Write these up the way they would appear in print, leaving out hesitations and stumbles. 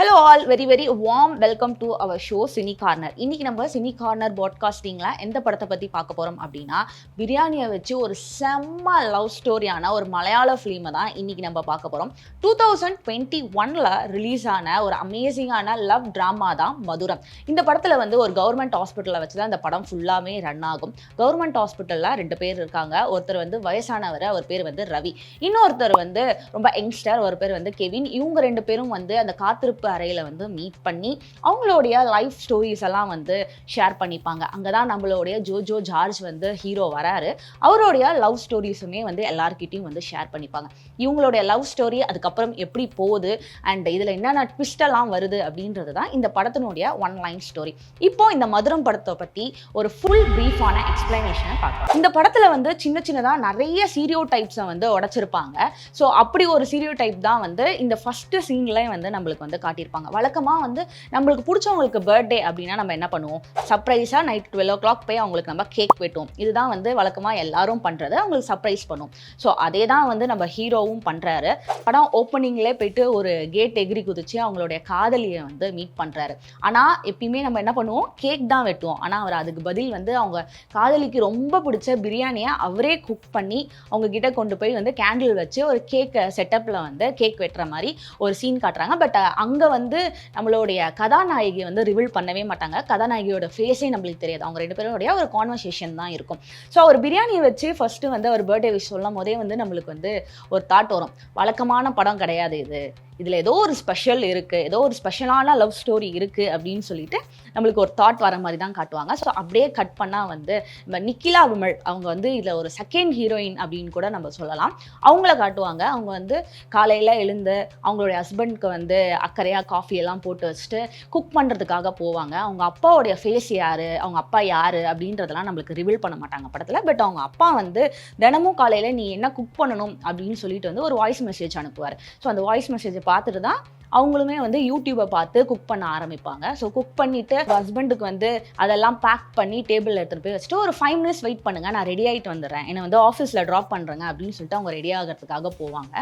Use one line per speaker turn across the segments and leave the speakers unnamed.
Hello all, very warm welcome to our show cine corner. இன்னைக்கு நம்ம cine corner பாட்காஸ்டிங்ல எந்த படத்தை பற்றி பார்க்க போகிறோம் அப்படின்னா, பிரியாணியை வச்சு ஒரு செம்ம லவ் ஸ்டோரியான ஒரு மலையாள ஃபிலிமை தான் இன்னைக்கு நம்ம பார்க்க போகிறோம். 2021 ரிலீஸ் ஆன ஒரு அமேசிங்கான லவ் ட்ராமா தான் மதுரம். இந்த படத்தில் வந்து ஒரு கவர்மெண்ட் ஹாஸ்பிட்டலில் வச்சு தான் இந்த படம் ஃபுல்லாமே ரன் ஆகும். கவர்மெண்ட் ஹாஸ்பிட்டலில் 2 பேர் இருக்காங்க. ஒருத்தர் வந்து வயசானவர், அவர் பேர் வந்து ரவி. இன்னொருத்தர் வந்து ரொம்ப யங்ஸ்டர், ஒரு பேர் வந்து கெவின். இவங்க 2 பேரும் வந்து அந்த காத்திருப்பு அறையில வந்து மீட் பண்ணி அவங்களுடைய லைஃப் ஸ்டோரிஸ் எல்லாம் வந்து ஷேர் பண்ணிப்பாங்க. அங்கதான் நம்மளுடைய ஜோஜோ ஜார்ஜ் வந்து ஹீரோ வராரு. அவருடைய லவ் ஸ்டோரிஸுமே வந்து எல்லார்கிட்டையும் வந்து ஷேர் பண்ணிப்பாங்க. இவங்களுடைய லவ் ஸ்டோரி அதுக்கப்புறம் எப்படி போகுது அண்ட் இதுல என்னென்ன ட்விஸ்ட் எல்லாம் வருது அப்படின்றது தான் இந்த படத்தினுடைய ஒன் லைன் ஸ்டோரி. இப்போ இந்த மதுரம் படத்தை பத்தி ஒரு ஃபுல் பிரீஃபான எக்ஸ்பிளனேஷனை பார்க்கலாம். இந்த படத்துல வந்து சின்னதா நிறைய சீரியோ டைப்ஸை வந்து உடைச்சிருப்பாங்க. ஸோ அப்படி ஒரு சீரியோ டைப் தான் வந்து இந்த ஃபர்ஸ்ட் சீன்ல வந்து நம்மளுக்கு வந்து காட்டியிருப்பாங்க. வழக்கமாக வந்து நம்மளுக்கு பிடிச்சவங்களுக்கு பர்த்டே அப்படின்னா நம்ம என்ன பண்ணுவோம், சர்ப்ரைஸாக நைட் 12 o'clock போய் அவங்களுக்கு நம்ம கேக் வெட்டுவோம். இதுதான் வந்து வழக்கமாக எல்லாரும் பண்ணுறது, அவங்களுக்கு சர்ப்ரைஸ் பண்ணுவோம். ஸோ அதே தான் வந்து நம்ம ஹீரோவும் பண்ணுறாரு. படம் ஓப்பனிங்லேயே போயிட்டு ஒரு கேட் எகிரி குதிச்சு அவங்களுடைய காதலியை வந்து மீட் பண்ணுறாரு. ஆனால் எப்பயுமே நம்ம என்ன பண்ணுவோம், கேக் தான் வெட்டுவோம். ஆனால் அவர் அதுக்கு பதில் வந்து அவங்க காதலிக்கு ரொம்ப பிடிச்ச பிரியாணியை அவரே குக் பண்ணி அவங்க கிட்ட கொண்டு போய் வந்து கேண்டில் வச்சு ஒரு கேக் செட்டப்பில் வந்து கேக் வெட்டுற மாதிரி ஒரு சீன் காட்டுறாங்க. பட் அங்கே வந்து நம்மளுடைய கதாநாயகி வந்து ரிவீல் பண்ணவே மாட்டாங்க. கதாநாயகியோட ஃபேஸே நம்மளுக்கு தெரியாது. அவங்க 2 பேருடைய ஒரு கான்வர்சேஷன் தான் இருக்கும். ஸோ அவர் பிரியாணியை வச்சு ஃபர்ஸ்ட் வந்து அவர் பர்த்டே விஷ் சொல்லும் போதே வந்து நம்மளுக்கு வந்து ஒரு தாட் வரும், வழக்கமான படம் கிடையாது இது, இதில் ஏதோ ஒரு ஸ்பெஷல் இருக்குது, ஏதோ ஒரு ஸ்பெஷலான லவ் ஸ்டோரி இருக்குது அப்படின்னு சொல்லிட்டு நம்மளுக்கு ஒரு தாட் வர மாதிரி தான் காட்டுவாங்க. ஸோ அப்படியே கட் பண்ணால் வந்து நம்ம நிக்கிலா விமல் அவங்க வந்து இதில் ஒரு செகண்ட் ஹீரோயின் அப்படின்னு கூட நம்ம சொல்லலாம். அவங்கள காட்டுவாங்க. அவங்க வந்து காலையில் எழுந்து அவங்களுடைய ஹஸ்பண்ட்க்கு வந்து அக்கறையாக காஃபி எல்லாம் போட்டு வச்சுட்டு குக் பண்ணுறதுக்காக போவாங்க. அவங்க அப்பாவுடைய ஃபேஸ் யார், அவங்க அப்பா யார் அப்படின்றதெல்லாம் நம்மளுக்கு ரிவீல் பண்ண மாட்டாங்க படத்தில். பட் அவங்க அப்பா வந்து தினமும் காலையில் நீ என்ன குக் பண்ணணும் அப்படின்னு சொல்லிட்டு வந்து ஒரு வாய்ஸ் மெசேஜ் அனுப்புவார். ஸோ அந்த வாய்ஸ் மெசேஜை பார்த்துட்டு தான் அவங்களுமே வந்து யூடியூப்பை பார்த்து குக் பண்ண ஆரம்பிப்பாங்க. ஸோ குக் பண்ணிவிட்டு ஹஸ்பண்டுக்கு வந்து அதெல்லாம் பேக் பண்ணி டேபிளில் எடுத்துகிட்டு போய் வச்சுட்டு ஒரு 5 minutes வெயிட் பண்ணுங்கள், நான் ரெடி ஆகிட்டு வந்துடுறேன், என்னை வந்து ஆஃபீஸில் ட்ராப் பண்ணுறேங்க அப்படின்னு சொல்லிட்டு அவங்க ரெடி ஆகிறதுக்காக போவாங்க.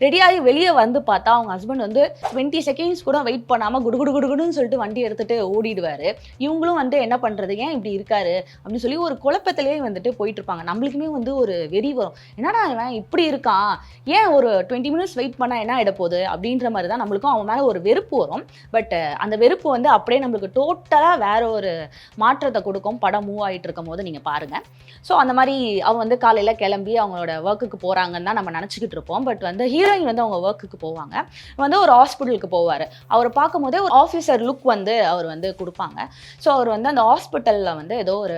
ரெடியாகி வெளியே வந்து பார்த்தா அவங்க ஹஸ்பண்ட் வந்து 20 seconds கூட வெயிட் பண்ணாமல் குடுன்னு சொல்லிட்டு வண்டி எடுத்துகிட்டு ஓடிடுவார். இவங்களும் வந்து என்ன பண்ணுறது, ஏன் இப்படி இருக்காரு அப்படின்னு சொல்லி ஒரு குழப்பத்திலே வந்துட்டு போயிட்டு இருப்பாங்க. நம்மளுக்குமே வந்து ஒரு வெறி வரும், என்னடா இவன் இப்படி இருக்கான், ஏன் ஒரு 20 minutes வெயிட் பண்ணால் என்ன ஆகிட போகுது அப்படின்ற மாதிரி தான் நம்மளுக்கும் அவன் மேலே ஒரு வெறுப்பு வரும். பட் அந்த வெறுப்பு வந்து அப்படியே நம்மளுக்கு டோட்டலாக வேற ஒரு மாற்றத்தை கொடுக்கும் படம் மூவ் ஆகிட்டு இருக்கும் போது நீங்கள் பாருங்கள். ஸோ அந்த மாதிரி அவங்க வந்து காலையில் கிளம்பி அவங்களோட ஒர்க்குக்கு போகிறாங்கன்னு தான் நம்ம நினச்சிக்கிட்டு இருப்போம். பட் வந்து ஹீரோயின் வந்து அவங்க ஒர்க்குக்கு போவாங்க. வந்து ஒரு ஹாஸ்பிட்டலுக்கு போவார். அவரை பார்க்கும் போதே ஒரு ஆஃபீஸர் லுக் வந்து அவர் வந்து கொடுப்பாங்க. ஸோ அவர் வந்து அந்த ஹாஸ்பிட்டலில் வந்து ஏதோ ஒரு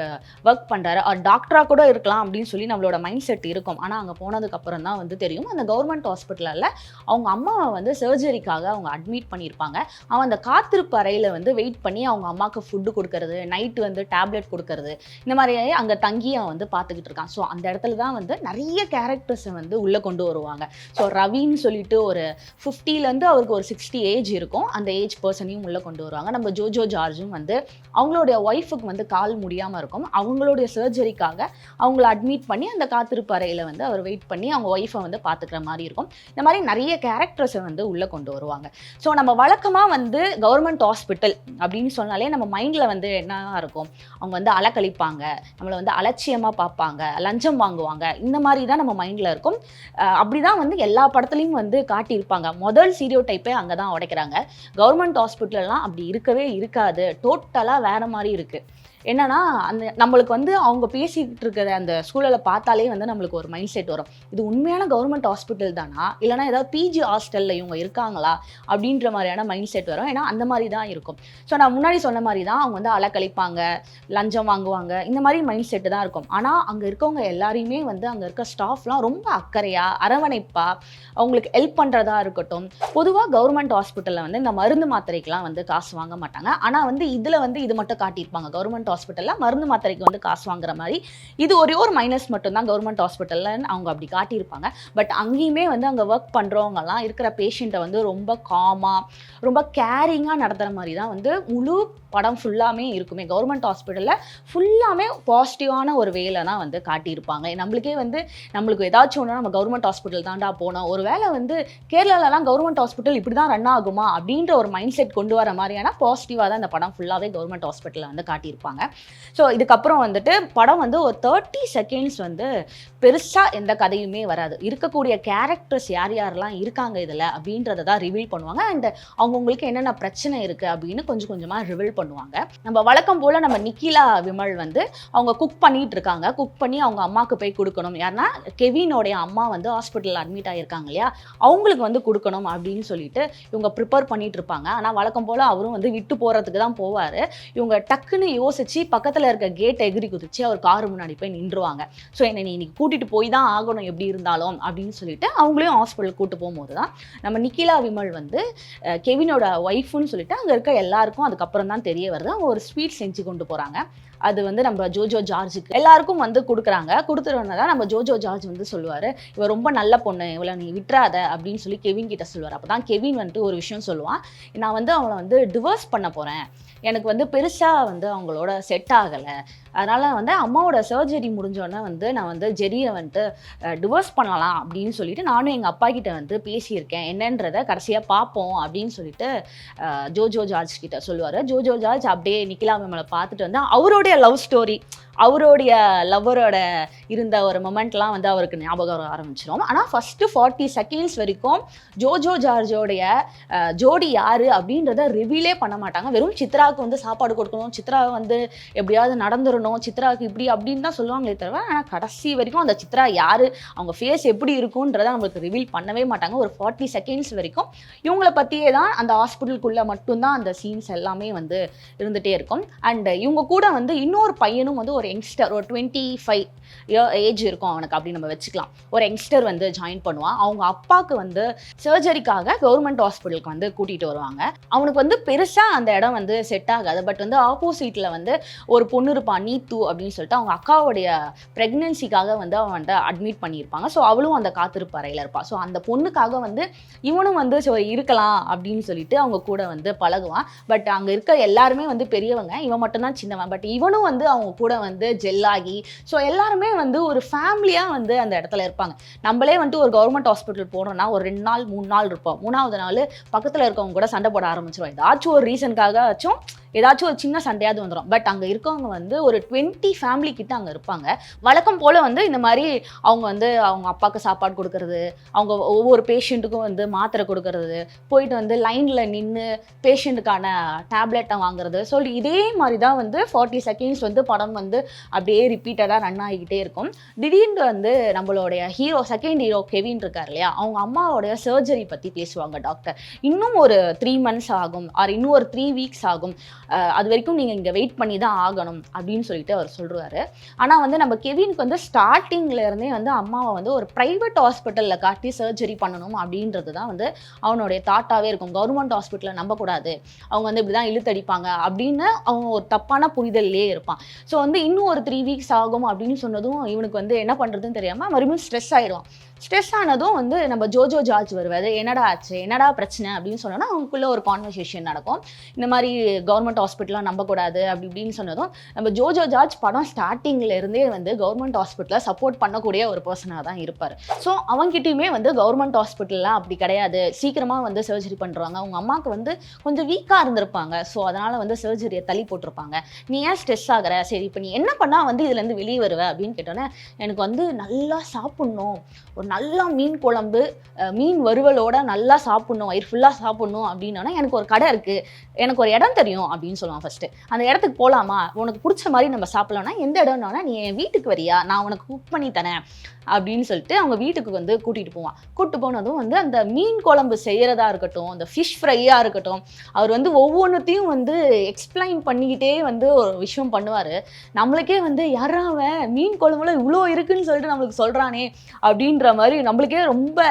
ஒர்க் பண்ணுறாரு, அவர் டாக்டராக கூட இருக்கலாம் அப்படின்னு சொல்லி நம்மளோட மைண்ட் செட் இருக்கும். ஆனால் அங்கே போனதுக்கப்புறம் தான் வந்து தெரியும், அந்த கவர்மெண்ட் ஹாஸ்பிட்டலில் அவங்க அம்மாவை வந்து சர்ஜரிக்காக அவங்க அட்மிட் பண்ணியிருப்பாங்க. அவன் அந்த காத்திருப்பு அறையில் வந்து வெயிட் பண்ணி அவங்க அம்மாவுக்கு ஃபுட்டு கொடுக்கறது, நைட்டு வந்து டேப்லெட் கொடுக்கறது, இந்த மாதிரி அங்கே தங்கி அவன் வந்து பார்த்துக்கிட்டு இருக்கான். ஸோ அந்த இடத்துல தான் வந்து நிறைய கேரக்டர்ஸை வந்து உள்ளே கொண்டு வருவாங்க. ஸோ ரவின்னு சொல்லிட்டு ஒரு 50லேருந்து அவருக்கு ஒரு 60 ஏஜ் இருக்கும், அந்த ஏஜ் பர்சனையும் உள்ளே கொண்டு வருவாங்க. நம்ம ஜோஜோ ஜார்ஜும் வந்து அவங்களுடைய ஒய்ஃபுக்கு வந்து கால் முடியாமல் இருக்கும், அவங்களுடைய சர்ஜரிக்காக அவங்கள அட்மிட் பண்ணி அந்த காத்திருப்பு அறையில் வந்து அவர் வெயிட் பண்ணி அவங்க ஒய்ஃபை வந்து பார்த்துக்கிற மாதிரி இருக்கும். இந்த மாதிரி நிறைய கேரக்டர்ஸை வந்து உள்ளே கொண்டு வருவாங்க. ஸோ நம்ம வழக்கமாக வந்து கவர்மெண்ட் ஹாஸ்பிட்டல் அப்படின்னு சொன்னாலே நம்ம மைண்டில் வந்து என்ன இருக்கும், அவங்க வந்து அலக்கழிப்பாங்க, நம்மளை வந்து அலட்சியமாக பார்ப்பாங்க, லஞ்சம் வாங்குவாங்க, இந்த மாதிரி தான் நம்ம மைண்டில் இருக்கும். அப்படி தான் வந்து எல்லா படத்துலையும் வந்து காட்டியிருப்பாங்க. முதல் சீரியோ டைப்பே அங்கே தான் உடைக்கிறாங்க. கவர்மெண்ட் ஹாஸ்பிட்டல்லாம் அப்படி இருக்கவே இருக்காது, டோட்டலாக வேறு மாதிரி இருக்குது. என்னன்னா அந்த நம்மளுக்கு வந்து அவங்க பேசிக்கிட்டு இருக்கிற அந்த சூழலை பார்த்தாலே வந்து நம்மளுக்கு ஒரு மைண்ட் செட் வரும், இது உண்மையான கவர்மெண்ட் ஹாஸ்பிட்டல் தானா, இல்லைனா ஏதாவது பிஜி ஹாஸ்டலில் இவங்க இருக்காங்களா அப்படின்ற மாதிரியான மைண்ட் செட் வரும். ஏன்னா அந்த மாதிரி தான் இருக்கும். ஸோ நான் முன்னாடி சொன்ன மாதிரி தான் அவங்க வந்து அலக்கழிப்பாங்க, லஞ்சம் வாங்குவாங்க, இந்த மாதிரி மைண்ட் செட்டு தான் இருக்கும். ஆனால் அங்கே இருக்கவங்க எல்லாரையுமே வந்து அங்கே இருக்க ஸ்டாஃப்லாம் ரொம்ப அக்கறையாக அரவணைப்பாக அவங்களுக்கு ஹெல்ப் பண்ணுறதா இருக்கட்டும். பொதுவாக கவர்மெண்ட் ஹாஸ்பிட்டலில் வந்து இந்த மருந்து மாத்திரைக்கெலாம் வந்து காசு வாங்க மாட்டாங்க. ஆனால் வந்து இதில் வந்து இது மட்டும் காட்டியிருப்பாங்க, கவர்மெண்ட் ஹாஸ்பிட்டலில் மருந்து மாத்திரைக்கு வந்து காசு வாங்குற மாதிரி. இது ஒரே ஒரு மைனஸ் மட்டும்தான் கவர்மெண்ட் ஹாஸ்பிட்டலில் அவங்க அப்படி காட்டியிருப்பாங்க. பட் அங்கேயுமே வந்து அங்கே ஒர்க் பண்ணுறவங்கலாம் இருக்கிற பேஷண்ட்டை வந்து ரொம்ப காமாக ரொம்ப கேரிங்காக நடத்துகிற மாதிரி தான் வந்து முழு படம் ஃபுல்லாமே இருக்குமே. கவர்மெண்ட் ஹாஸ்பிட்டலில் ஃபுல்லாமே பாசிட்டிவான ஒரு வேலை தான் வந்து காட்டியிருப்பாங்க. நம்மளுக்கே வந்து நம்மளுக்கு ஏதாச்சும் ஒன்று நம்ம கவர்மெண்ட் ஹாஸ்பிட்டல் தாண்டா போனோம், ஒரு வேளை வந்து கேரளாலலாம் கவர்மெண்ட் ஹாஸ்பிட்டல் இப்படி தான் ரன் ஆகுமா அப்படின்ற ஒரு மைண்ட் செட் கொண்டு வர மாதிரியான பாசிட்டிவாக தான் இந்த படம் ஃபுல்லாகவே கவர்மெண்ட் ஹாஸ்பிட்டலில் வந்து காட்டியிருப்பாங்க. ஸோ இதுக்கப்புறம் வந்துட்டு படம் வந்து ஒரு 30 செகண்ட்ஸ் வந்து பெருசாக எந்த கதையுமே வராது. இருக்கக்கூடிய கேரக்டர்ஸ் யார் யாரெல்லாம் இருக்காங்க இதில் அப்படின்றத தான் ரிவீல் பண்ணுவாங்க. அண்ட் அவங்கவுங்களுக்கு என்னென்ன பிரச்சனை இருக்குது அப்படின்னு கொஞ்சம் கொஞ்சமாக ரிவீல் பண்ணுவாங்க. நம்ம வழக்கம் போல் நம்ம நிக்கிலா விமல் வந்து அவங்க குக் பண்ணிட்டு இருக்காங்க. குக் பண்ணி அவங்க அம்மாவுக்கு போய் கொடுக்கணும். யாருன்னா கெவினோடைய அம்மா வந்து ஹாஸ்பிட்டலில் அட்மிட் ஆகியிருக்காங்க இல்லையா, அவங்களுக்கு வந்து கொடுக்கணும் அப்படின்னு சொல்லிட்டு இவங்க ப்ரிப்பேர் பண்ணிட்டு இருப்பாங்க. ஆனால் வழக்கம் போல் அவரும் வந்து விட்டு போகிறதுக்கு தான் போவார். இவங்க டக்குன்னு யோசிச்சு பக்கத்தில் இருக்க கேட்டை எகிரி குதிச்சு அவர் காரு முன்னாடி போய் நின்றுவாங்க. ஸோ என்னை நீ இன்னைக்கு கூட்டிகிட்டு போய் தான் ஆகணும் எப்படி இருந்தாலும் அப்படின்னு சொல்லிட்டு அவங்களையும் ஹாஸ்பிட்டல் கூட்டு போகும்போது தான் நம்ம நிக்கிலா விமல் வந்து கெவினோட ஒய்ஃப்னு சொல்லிட்டு அங்கே இருக்க எல்லாருக்கும் அதுக்கப்புறம் தான் தெரிய வருது. அவங்க ஒரு ஸ்வீட் செஞ்சு கொண்டு போகிறாங்க. அது வந்து நம்ம ஜோஜோ ஜார்ஜுக்கு எல்லாருக்கும் வந்து கொடுக்குறாங்க. கொடுத்துருவன தான் நம்ம ஜோஜோ ஜார்ஜ் வந்து சொல்லுவார், இவ ரொம்ப நல்ல பொண்ணு, இவளை நீ விட்டுறாத அப்படின்னு சொல்லி கெவின் கிட்ட சொல்லுவார். அப்போ தான் கெவின் வந்துட்டு ஒரு விஷயம் சொல்லுவான், நான் வந்து அவளை வந்து டிவோர்ஸ் பண்ண போகிறேன், எனக்கு வந்து பெருசாக வந்து அவங்களோட செட் ஆகலை, அதனால் வந்து அம்மாவோட சர்ஜரி முடிஞ்சோடனே வந்து நான் வந்து ஜெரியை வந்துட்டு டிவோர்ஸ் பண்ணலாம் அப்படின்னு சொல்லிட்டு நானும் எங்கள் அப்பா கிட்ட வந்து பேசியிருக்கேன், என்னன்றதை கடைசியாக பார்ப்போம் அப்படின்னு சொல்லிட்டு ஜோஜோ ஜார்ஜ் கிட்ட சொல்லுவார். ஜோஜோ ஜார்ஜ் அப்படியே நிக்கிலா விமலை பார்த்துட்டு வந்து அவருடைய லவ் ஸ்டோரி, அவருடைய லவ்வரோட இருந்த ஒரு மொமெண்ட்லாம் வந்து அவருக்கு ஞாபகம் வர ஆரம்பிச்சிடும். ஆனால் ஃபஸ்ட்டு 40 செகண்ட்ஸ் வரைக்கும் ஜோஜோ ஜார்ஜோடைய ஜோடி யார் அப்படின்றத ரிவீலே பண்ண மாட்டாங்க. வெறும் சித்ராவுக்கு வந்து சாப்பாடு கொடுக்கணும், சித்ராவை வந்து எப்படியாவது நடந்துடணும், சித்ராவுக்கு இப்படி அப்படின்னு தான் சொல்லுவாங்களே தவிர, ஆனால் கடைசி வரைக்கும் அந்த சித்ரா யார், அவங்க ஃபேஸ் எப்படி இருக்குன்றதை நம்மளுக்கு ரிவீல் பண்ணவே மாட்டாங்க. ஒரு 40 செகண்ட்ஸ் வரைக்கும் இவங்கள பற்றியே தான் அந்த ஹாஸ்பிட்டலுக்குள்ளே மட்டும்தான் அந்த சீன்ஸ் எல்லாமே வந்து இருந்துகிட்டே இருக்கும். அண்ட் இவங்க கூட வந்து இன்னொரு பையனும் வந்து ஒரு யங்ஸ்டர், ஒரு 25 ஏஜ் இருக்கும் அவனுக்கு அப்படி நம்ம வச்சுக்கலாம், ஒரு யங்ஸ்டர் வந்து ஜாயின் பண்ணுவான். அவங்க அப்பாவுக்கு வந்து சர்ஜரிக்காக கவர்மெண்ட் ஹாஸ்பிட்டலுக்கு வந்து கூட்டிகிட்டு வருவாங்க. அவனுக்கு வந்து பெருசாக அந்த இடம் வந்து செட் ஆகாது. பட் வந்து ஆப்போசிட்டில் வந்து ஒரு பொண்ணு இருப்பான், நீத்து அப்படின்னு சொல்லிட்டு, அவங்க அக்காவுடைய ப்ரெக்னென்சிக்காக வந்து அவன் வந்து அட்மிட் பண்ணியிருப்பாங்க. ஸோ அவளும் அந்த காத்திருப்பு அறையில் இருப்பாள். ஸோ அந்த பொண்ணுக்காக வந்து இவனும் வந்து இருக்கலாம் அப்படின்னு சொல்லிட்டு அவங்க கூட வந்து பழகுவான். பட் அங்கே இருக்க எல்லாருமே வந்து பெரியவங்க, இவன் மட்டும்தான் சின்னவன். பட் இவனும் வந்து அவங்க கூட வந்து ஜெல்லாகி ஸோ எல்லாருமே வந்து ஒரு ஃபேமிலியாக வந்து அந்த இடத்துல இருப்பாங்க. நம்மளே வந்துட்டு ஒரு கவர்மெண்ட் ஹாஸ்பிட்டல் போகிறோன்னா ஒரு 2 நாள் 3 நாள் இருப்போம். 3ஆவது நாள் பக்கத்தில் இருக்கவங்க கூட சண்டை போட ஆரம்பிச்சிடும். ஏதாச்சும் ஒரு ரீசனுக்காகச்சும் ஏதாச்சும் ஒரு சின்ன சண்டையாவது வந்துடும். பட் அங்கே இருக்கவங்க வந்து ஒரு 20 ஃபேமிலி கிட்ட அங்கே இருப்பாங்க. வழக்கம் போல் வந்து இந்த மாதிரி அவங்க வந்து அவங்க அப்பாவுக்கு சாப்பாடு கொடுக்கறது, அவங்க ஒவ்வொரு பேஷண்ட்டுக்கும் வந்து மாத்திரை கொடுக்கறது, போயிட்டு வந்து லைனில் நின்று பேஷண்ட்டுக்கான டேப்லெட்டை வாங்குறது, சொல்லி இதே மாதிரி தான் வந்து 40 செகண்ட்ஸ் வந்து படம் வந்து அப்படியே ரிப்பீட்டடாக ரன் ஆகிக்கிட்டே இருக்கும். திடீர்னு வந்து நம்மளுடைய ஹீரோ, செகண்ட் ஹீரோ கெவின் இருக்கார் இல்லையா, அவங்க அம்மாவோடைய சர்ஜரி பற்றி பேசுவாங்க டாக்டர். இன்னும் ஒரு 3 months ஆகும், ஆர் இன்னும் ஒரு 3 weeks ஆகும், அது வரைக்கும் நீங்கள் இங்கே வெயிட் பண்ணி தான் ஆகணும் அப்படின்னு சொல்லிட்டு அவர் சொல்கிறாரு. ஆனால் வந்து நம்ம கெவினுக்கு வந்து ஸ்டார்டிங்லேருந்தே வந்து அம்மாவை வந்து ஒரு ப்ரைவேட் ஹாஸ்பிட்டலில் காட்டி சர்ஜரி பண்ணணும் அப்படின்றது தான் வந்து அவனுடைய தாட்டாகவே இருக்கும். கவர்மெண்ட் ஹாஸ்பிட்டலில் நம்பக்கூடாது, அவங்க வந்து இப்படி தான் இழுத்தடிப்பாங்க அப்படின்னு அவன் ஒரு தப்பான புரிதல்லே இருப்பான். ஸோ வந்து இன்னும் ஒரு 3 weeks ஆகும் அப்படின்னு சொன்னதும் இவனுக்கு வந்து என்ன பண்ணுறதுன்னு தெரியாமல் மறுபடியும் ஸ்ட்ரெஸ் ஆகிடுவான். ஸ்ட்ரெஸ் ஆனதும் வந்து நம்ம ஜோஜோ ஜார்ஜ் வருவார். என்னடா ஆச்சு, என்னடா பிரச்சனை அப்படின்னு சொன்னோன்னா அவங்களுக்குள்ள ஒரு கான்வர்சேஷன் நடக்கும். இந்த மாதிரி கவர்மெண்ட் ஹாஸ்பிட்டலாக நம்பக்கூடாது அப்படி இப்படின்னு சொன்னதும் நம்ம ஜோஜோ ஜார்ஜ் படம் ஸ்டார்டிங்கில் இருந்தே வந்து கவர்மெண்ட் ஹாஸ்பிட்டலில் சப்போர்ட் பண்ணக்கூடிய ஒரு பர்சனாக தான் இருப்பார். ஸோ அவங்ககிட்டயுமே வந்து கவர்மெண்ட் ஹாஸ்பிட்டல்லாம் அப்படி கிடையாது, சீக்கிரமாக வந்து சர்ஜரி பண்ணுறாங்க, அவங்க அம்மாவுக்கு வந்து கொஞ்சம் வீக்காக இருந்திருப்பாங்க, ஸோ அதனால் வந்து சர்ஜரியை தள்ளி போட்டிருப்பாங்க, நீ ஏன் ஸ்ட்ரெஸ் ஆகிற, சரி இப்போ நீ என்ன பண்ணால் வந்து இதுலேருந்து வெளியே வருவ அப்படின்னு கேட்டோன்னே, எனக்கு வந்து நல்லா சாப்பிட்ணும், ஒரு நல்லா மீன் குழம்பு மீன் வறுவலோட நல்லா சாப்பிட்ணும், வயிறு ஃபுல்லாக சாப்பிட்ணும் அப்படின்னா எனக்கு ஒரு கடை இருக்குது, எனக்கு ஒரு இடம் தெரியும் அப்படின்னு சொல்லுவான். ஃபஸ்ட்டு அந்த இடத்துக்கு போகலாமா, உனக்கு பிடிச்ச மாதிரி நம்ம சாப்பிட்லாம்னா எந்த இடம்னா நீ என் வீட்டுக்கு வரியா, நான் உனக்கு குக் பண்ணி தரேன் அப்படின்னு சொல்லிட்டு அவங்க வீட்டுக்கு வந்து கூட்டிகிட்டு போவான். கூப்பிட்டு போனதும் வந்து அந்த மீன் குழம்பு செய்கிறதா இருக்கட்டும், அந்த ஃபிஷ் ஃப்ரையாக இருக்கட்டும், அவர் வந்து ஒவ்வொன்றுத்தையும் வந்து எக்ஸ்பிளைன் பண்ணிக்கிட்டே வந்து ஒரு விஷயம் பண்ணுவார். நம்மளுக்கே வந்து யாராவன் மீன் குழம்புல இவ்வளோ இருக்குன்னு சொல்லிட்டு நம்மளுக்கு சொல்கிறானே அப்படின்ற மாதிரி நம்மளுக்கே ரொம்ப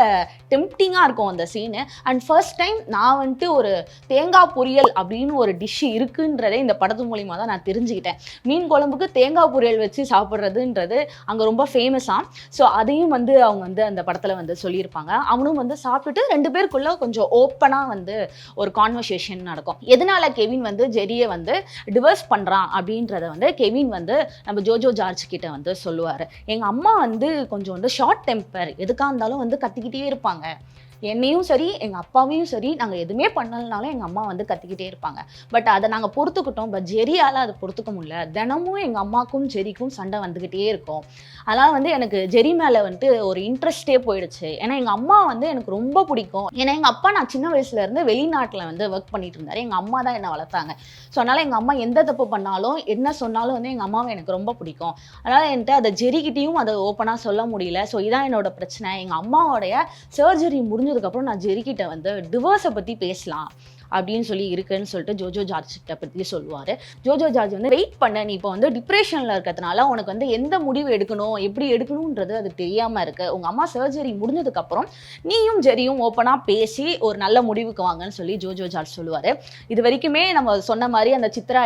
டெம்ப்டிங்காக இருக்கும் அந்த சீனு. அண்ட் ஃபர்ஸ்ட் டைம் நான் வந்துட்டு ஒரு தேங்காய் பொரியல் அப்படின்னு ஒரு டிஷ்ஷு இருக்குன்றதே இந்த படத்து மூலிமா தான் நான் தெரிஞ்சுக்கிட்டேன். மீன் குழம்புக்கு தேங்காய் பொரியல் வச்சு சாப்பிட்றதுன்றது அங்கே ரொம்ப ஃபேமஸாக. ஸோ அதையும் வந்து அவங்க வந்து அந்த படத்தில் வந்து சொல்லியிருப்பாங்க. அவனும் வந்து சாப்பிட்டுட்டு 2 பேருக்குள்ள கொஞ்சம் ஓப்பனாக வந்து ஒரு கான்வர்சேஷன் நடக்கும். எதனால கெவின் வந்து ஜெரியை வந்து டிவர்ஸ் பண்ணுறான் அப்படின்றத வந்து கெவின் வந்து நம்ம ஜோஜோ ஜார்ஜ் கிட்ட வந்து சொல்லுவார். எங்கள் அம்மா வந்து கொஞ்சம் வந்து ஷார்ட் டெம்பர், எதுக்காக இருந்தாலும் வந்து கத்திக்கிட்டே இருப்பாங்க. என்னையும் சரி எங்கள் அப்பாவையும் சரி நாங்கள் எதுவுமே பண்ணலனாலும் எங்கள் அம்மா வந்து கத்திக்கிட்டே இருப்பாங்க. பட் அதை நாங்கள் பொறுத்துக்கிட்டோம். பட் ஜெரியால் அதை பொறுத்துக்க முடியல. தினமும் எங்கள் அம்மாவுக்கும் ஜெரிக்கும் சண்டை வந்துக்கிட்டே இருக்கும். அதனால் வந்து எனக்கு ஜெரி மேலே வந்துட்டு ஒரு இன்ட்ரெஸ்டே போயிடுச்சு. ஏன்னா எங்கள் அம்மா வந்து எனக்கு ரொம்ப பிடிக்கும். ஏன்னா எங்கள் அப்பா நான் சின்ன வயசுலேருந்து வெளிநாட்டில் வந்து ஒர்க் பண்ணிட்டு இருந்தார். எங்கள் அம்மா தான் என்னை வளர்த்தாங்க. ஸோ அதனால் எங்கள் அம்மா எந்த தப்பு பண்ணாலும் என்ன சொன்னாலும் வந்து எங்கள் அம்மாவை எனக்கு ரொம்ப பிடிக்கும். அதனால் என்கிட்ட அதை ஜெரிக்கிட்டையும் அதை ஓப்பனாக சொல்ல முடியல. ஸோ இதான் என்னோட பிரச்சனை. எங்கள் அம்மாவோடைய சர்ஜரி முடிஞ்சதுக்கப்புறம் நான் ஜெரிக்கிட்ட வந்து டிவோர்ஸை பற்றி பேசலாம் அப்படின்னு சொல்லி இருக்குன்னு சொல்லிட்டு ஜோஜோ ஜார்ஜ் கிட்ட பற்றி சொல்லுவார். ஜோஜோ ஜார்ஜ் வந்து வெயிட் பண்ண, நீ இப்போ வந்து டிப்ரெஷனில் இருக்கிறதுனால உனக்கு வந்து எந்த முடிவு எடுக்கணும் எப்படி எடுக்கணுன்றது அது தெரியாமல் இருக்கு. உங்கள் அம்மா சர்ஜரி முடிஞ்சதுக்கப்புறம் நீயும் ஜெரியும் ஓப்பனாக பேசி ஒரு நல்ல முடிவுக்கு வாங்கன்னு சொல்லி ஜோஜோ ஜார்ஜ் சொல்லுவார். இது வரைக்குமே நம்ம சொன்ன மாதிரி அந்த சித்ரா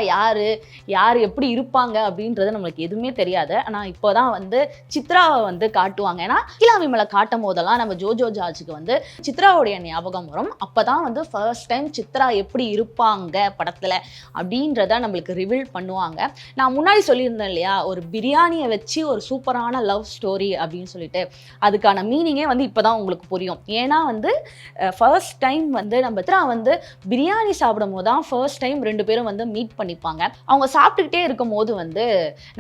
யார் எப்படி இருப்பாங்க அப்படின்றது நம்மளுக்கு எதுவுமே தெரியாது. ஆனால் இப்போ தான் வந்து சித்ராவை வந்து காட்டுவாங்க. ஏன்னா அகிலா விமலை காட்டும் போதெல்லாம் நம்ம ஜோஜோ ஜார்ஜுக்கு வந்து சித்ராவுடைய ஞாபகம் வரும். அப்போ தான் வந்து ஃபர்ஸ்ட் டைம் சித்ரா எப்படி இருப்பாங்க படத்துல அப்படின்றத நம்மளுக்கு ரிவீல் பண்ணுவாங்க. நான் முன்னாடி சொல்லியிருந்தேன் இல்லையா, ஒரு பிரியாணியை வச்சு ஒரு சூப்பரான லவ் ஸ்டோரி அப்படின்னு சொல்லிட்டு, அதுக்கான மீனிங்கே வந்து இப்போதான் உங்களுக்கு புரியும். ஏன்னா வந்து ஃபர்ஸ்ட் டைம் வந்து நம்ம சித்ரா வந்து பிரியாணி சாப்பிடும் போது தான் ஃபர்ஸ்ட் டைம் 2 பேரும் வந்து மீட் பண்ணிப்பாங்க. அவங்க சாப்பிட்டுக்கிட்டே இருக்கும் போது வந்து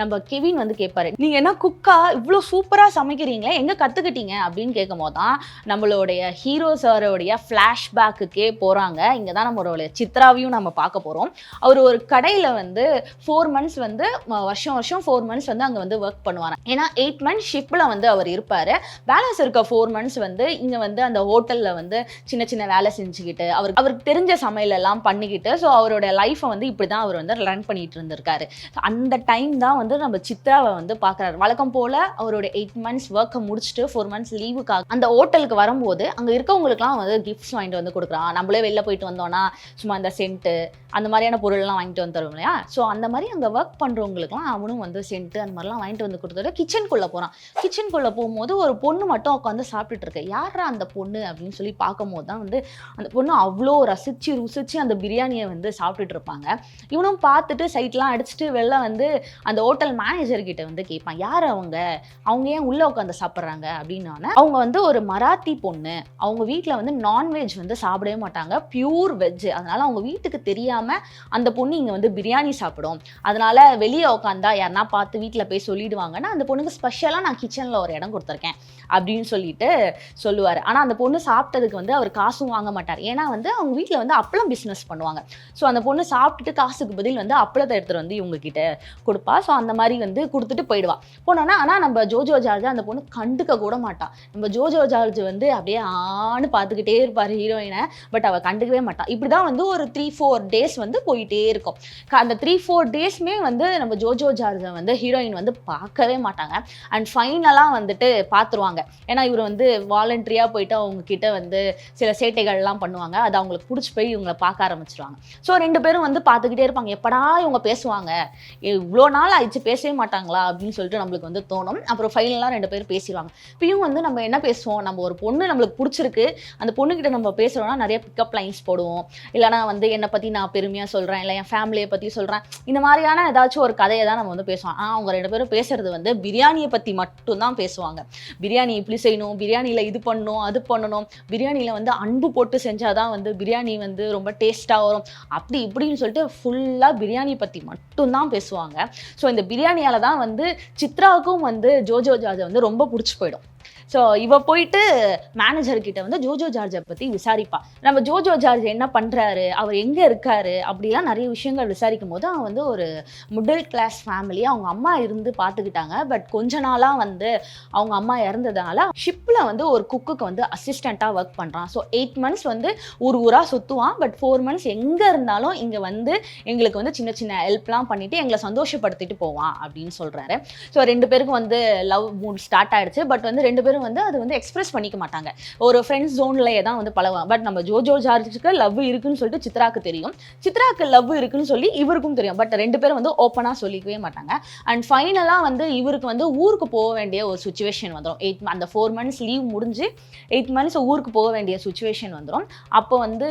நம்ம கெவின் வந்து கேட்பாரு, நீங்க என்ன குக்கா இவ்வளோ சூப்பரா சமைக்கிறீங்களே, எங்க கத்துக்கிட்டீங்க அப்படின்னு கேட்கும் போது தான் நம்மளுடைய ஹீரோ சாரோடைய ஃப்ளாஷ்பேக்குக்கே போறாங்க. இங்க தான் நம்மளுடைய சித்ராவையும் நம்ம பார்க்க போறோம். அவர் ஒரு கடையில வந்து 4 months வந்து வருஷம் 4 months வந்து அங்க வந்து ஒர்க் பண்ணுவார். ஏன்னா 8 months ஷிப்ல வந்து அவர் இருப்பாரு. பேலன்ஸ் இருக்க 4 months வந்து இங்க வந்து அந்த ஹோட்டல்ல வந்து சின்ன வேலை செஞ்சுக்கிட்டு அவருக்கு தெரிஞ்ச சமையல் எல்லாம் பண்ணிக்கிட்டு, ஸோ அவரோட லைஃப்பை வந்து இப்படிதான் அவர் வந்து ரன் பண்ணிட்டு இருந்திருக்காரு. அந்த டைம் தான் வந்து நம்ம சித்ராவை வந்து பார்க்குறாரு. வழக்கம் போல அவரோட 8 months ஒர்க்கை முடிச்சுட்டு 4 months லீவுக்காக அந்த ஹோட்டலுக்கு வரும்போது அங்க இருக்கவங்களுக்குலாம் வந்து கிஃப்ட்ஸ் வாங்கிட்டு வந்து கொடுக்குறான். நம்மளே வெளில போயிட்டு வந்தோம்னா சும்மா அந்த சென்ட்டு அந்த மாதிரியான பொருள்லாம் வாங்கிட்டு வந்து தருவோம் இல்லையா. ஸோ அந்த மாதிரி அங்கே ஒர்க் பண்ணுறவங்களுக்குலாம் அவனும் வந்து சென்ட்டு அந்த மாதிரிலாம் வாங்கிட்டு வந்து கொடுத்துட்டு கிச்சனுக்குள்ளே போகிறான். கிச்சனுக்குள்ளே போகும்போது ஒரு பொண்ணு மட்டும் உட்காந்து சாப்பிட்டுட்டு இருக்கு. யாரா அந்த பொண்ணு அப்படின்னு சொல்லி பார்க்கும்போது தான் வந்து அந்த பொண்ணு அவ்வளோ ருசிச்சு அந்த பிரியாணியை வந்து சாப்பிட்டுட்டு இருப்பாங்க. இவனும் பார்த்துட்டு சைட்லாம் அடிச்சுட்டு வெளில வந்து அந்த ஹோட்டல் மேனேஜர்கிட்ட வந்து கேட்பான், யார் அவங்க ஏன் உள்ளே உட்காந்து சாப்பிட்றாங்க அப்படின்னா, அவங்க வந்து ஒரு மராத்தி பொண்ணு, அவங்க வீட்டில் வந்து நான்வெஜ் வந்து சாப்பிடவே மாட்டாங்க, பியூர் வெஜ். அதனால அவங்க வீட்டுக்கு தெரியாம அந்த பொண்ணு இங்க வந்து பிரியாணி சாப்பிடும். அதனால வெளியே உட்காந்தா யாருன்னா பார்த்து வீட்டில் போய் சொல்லிடுவாங்கன்னா அந்த பொண்ணுக்கு ஸ்பெஷலாக நான் கிச்சனில் ஒரு இடம் கொடுத்துருக்கேன் அப்படின்னு சொல்லிட்டு சொல்லுவார். ஆனால் அந்த பொண்ணு சாப்பிட்டதுக்கு வந்து அவர் காசும் வாங்க மாட்டார். ஏன்னா வந்து அவங்க வீட்டில் வந்து அப்பளம் பிஸ்னஸ் பண்ணுவாங்க. ஸோ அந்த பொண்ணு சாப்பிட்டுட்டு காசுக்கு பதில் வந்து அப்பளத்தை எடுத்துகிட்டு வந்து இவங்க கிட்ட கொடுப்பா. ஸோ அந்த மாதிரி வந்து கொடுத்துட்டு போயிடுவா. போனோன்னா ஆனால் நம்ம ஜோஜோ ஜார்ஜ் அந்த பொண்ணு கண்டுக்க கூட மாட்டான். நம்ம ஜோஜோ ஜார்ஜ் வந்து அப்படியே ஆன்னு பார்த்துக்கிட்டே இருப்பார் ஹீரோயினை. பட் அவள் கண்டுக்கவே மாட்டான். இப்படி தான் வந்து ஒரு 3-4 days வந்து போயிட்டே இருக்கும். அந்த 3-4 daysமே வந்து நம்ம ஜோஜோ ஜார்ஜை வந்து ஹீரோயின் வந்து பார்க்கவே மாட்டாங்க. அண்ட் ஃபைனலாக வந்துட்டு பார்த்துருவாங்க. ஏன்னா இவர் வந்து வாலண்டரியாக போயிட்டு அவங்க கிட்ட வந்து சில சேட்டைகள்லாம் பண்ணுவாங்க. அது அவங்களுக்கு பிடிச்சி போய் இவங்களை பார்க்க ஆரம்பிச்சிருவாங்க. ஸோ 2 பேரும் வந்து பார்த்துக்கிட்டே இருப்பாங்க. எப்படா இவங்க பேசுவாங்க, இவ்வளோ நாள் ஆயிடுச்சு பேசவே மாட்டாங்களா அப்படின்னு சொல்லிட்டு நம்மளுக்கு வந்து தோணும். அப்புறம் ஃபைனலாக 2 பேரும் பேசிடுவாங்க. இப்பயும் வந்து நம்ம என்ன பேசுவோம், நம்ம ஒரு பொண்ணு நம்மளுக்கு பிடிச்சிருக்கு, அந்த பொண்ணுக்கிட்ட நம்ம பேசுகிறோம்னா நிறைய பிக்கப் லைன்ஸ் போடுவோம். இல்லைனா வந்து என்னை பற்றி நான் பெருமையாக சொல்கிறேன், இல்லை என் ஃபேமிலியை பற்றி சொல்கிறேன், இந்த மாதிரியான ஏதாச்சும் ஒரு கதையை தான் நம்ம வந்து பேசுவோம். ஆனால் அவங்க 2 பேரும் பேசுறது வந்து பிரியாணியை பற்றி மட்டும்தான் பேசுவாங்க. பிரியாணி இப்படி செய்யணும், பிரியாணியில் இது பண்ணணும் அது பண்ணணும், பிரியாணியில் வந்து அன்பு போட்டு செஞ்சாதான் வந்து பிரியாணி வந்து ரொம்ப டேஸ்ட்டாக வரும், அப்படி இப்படின்னு சொல்லிட்டு ஃபுல்லாக பிரியாணி பற்றி மட்டும்தான் பேசுவாங்க. ஸோ இந்த பிரியாணியால் தான் வந்து சித்ராவுக்கும் வந்து ஜோஜோ ஜார்ஜை வந்து ரொம்ப பிடிச்சி போயிடும். ஸோ இவ போயிட்டு மேனேஜர்கிட்ட வந்து ஜோஜோ ஜார்ஜை பற்றி விசாரிப்பா. நம்ம ஜோஜோ ஜார்ஜ் என்ன பண்ணுறாரு, அவர் எங்கே இருக்காரு அப்படிலாம் நிறைய விஷயங்கள் விசாரிக்கும் போது அவன் வந்து ஒரு மிடில் கிளாஸ் ஃபேமிலி, அவங்க அம்மா இருந்து பார்த்துக்கிட்டாங்க. பட் கொஞ்ச நாளாக வந்து அவங்க அம்மா இறந்ததுனால ஷிப்பில் வந்து ஒரு குக்குக்கு வந்து அசிஸ்டண்ட்டாக ஒர்க் பண்ணுறான். ஸோ 8 months வந்து ஊராக சுற்றுவான். பட் 4 months எங்கே இருந்தாலும் இங்கே வந்து எங்களுக்கு வந்து சின்ன ஹெல்ப்லாம் பண்ணிவிட்டு எங்களை சந்தோஷப்படுத்திட்டு போவான் அப்படின்னு சொல்கிறாரு. ஸோ 2 பேருக்கும் வந்து லவ் மூட் ஸ்டார்ட் ஆகிடுச்சு. பட் வந்து 2 2 பேரும் வந்து அது வந்து எக்ஸ்பிரஸ் பண்ணிக்க மாட்டாங்க. ஒரு ஃப்ரெண்ட்ஸ் ஜோன்லயே தான் வந்து பழகுவாங்க. பட் நம்ம ஜோஜோ ஜார்ஜுக்கு லவ் இருக்குன்னு சொல்லிட்டு சித்ராக்கு தெரியும். சித்ராக்கு லவ் இருக்குன்னு சொல்லி இவருக்கும் தெரியும். பட் 2 பேரும் வந்து ஓப்பனா சொல்லிக்கவே மாட்டாங்க. அண்ட் ஃபைனலா வந்து இவருக்கு வந்து ஊருக்கு போக வேண்டிய ஒரு சிச்சுவேஷன் வந்துரும். அந்த 4 months லீவ் முடிஞ்சு 8 months ஊருக்கு போக வேண்டிய சிச்சுவேஷன் வந்துரும். அப்போ வந்து